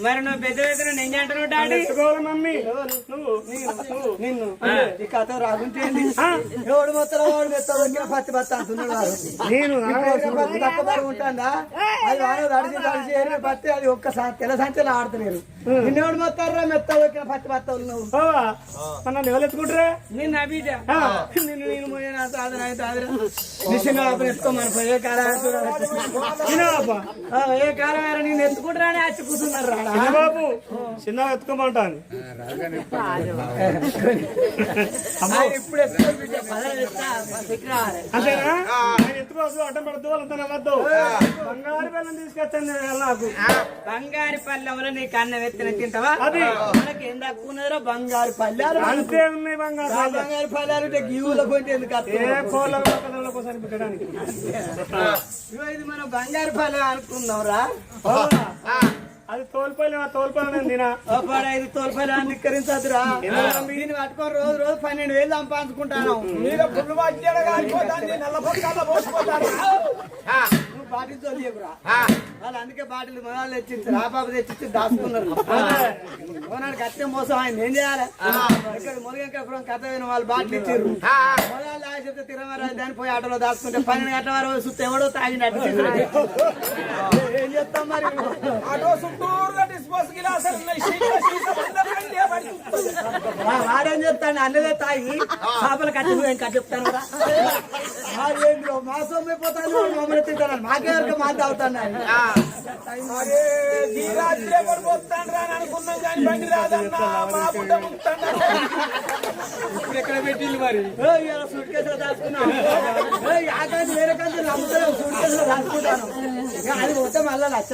మరి నువ్వు పెద్ద పెద్ద నేను అంటున్నావు డాడీ మమ్మీ నిన్ను ఈ కథ రాకుంటేంది ఎవడు మొత్తం వాడు మెత్త పత్తి పత్తి అంటున్నాడు వాడు నేను పత్తి తక్కువ ఉంటుందా అది వాడు తడిచి పత్తి అది ఒక్కసారి తెల్ల సంచలు ఆడుతున్నారు నిన్నెవడు మొత్తారా మెత్త వచ్చిన పత్తి పత్త నువ్వు నన్ను ఎవరెత్తుకుంటారా నిన్ను అభిజ నిన్ను నేను పోయినా సాధన అయితే ఎత్తుకోమని పోయి ఏ కాలం ఏ కాలం నేను ఎత్తుకుంటారా అని వచ్చి కూర్చున్నారు బాబు చిన్న ఎత్తుకోమంటాను ఇప్పుడు అంతేనా ఎత్తుకోవచ్చు అడ్డం పెడతావు వాళ్ళంతా నమ్మద్దు బంగారు బెల్లం తీసుకొచ్చాను నాకు బంగారు పల్లెంలో నీకు అన్నం ఎత్తిన తింటావా అది మనకి ఏం తక్కువ ఉన్నదో బంగారు పల్లెలు అంతే ఉన్నాయి బంగారు పల్లెలు గీవుల పోటీ ఎందుకు ఏ కోళ్ళ కోసం పెట్టడానికి ఇది మనం బంగారు పల్లె అనుకున్నాం రా అది తోల్పల్లి తినా ఇది తోల్పల్లి నిక్కరించదురా దీన్ని పట్టుకొని రోజు 12,000 సంపాదించుకుంటాను మీరు పుల్లు నల్ల పక్కల పోసిపోతారు నువ్వు బాటిల్ తోలియకురా వాళ్ళు అందుకే బాటిల్ మొదలు తెచ్చి రాబాబు తెచ్చి దాచుకున్నారు ఓనాడికి అట్టే మోసం ఆయన ఏం చేయాలి ఇక్కడ మురుగెక్కడ కథ విన వాళ్ళు బాటిల్ ఇచ్చారు మొదలు ఆశతో తిరమరాజు దాన్ని పోయి ఆటోలో దాచుకుంటే 12 గంటల వరకు సుత్తి ఎవడో తాగినట్టు ఏం చేస్తాం మరి వాడేం చెప్తాను అన్నదే తాగి చేపలు కట్టి చెప్తాను కదా మా సొమ్మైపోతాను మమ్మల్ని తింటాను మాకే వరకు మా తాగుతాను ఇప్పుడు ఎక్కడ పెట్టిల్లు మరి సూట్ కేసులో దాచుకున్నాను వేరే కంటే నమ్ముతాను సూట్ కేసులో దాచుకుంటాను అది పోతే మళ్ళీ లక్ష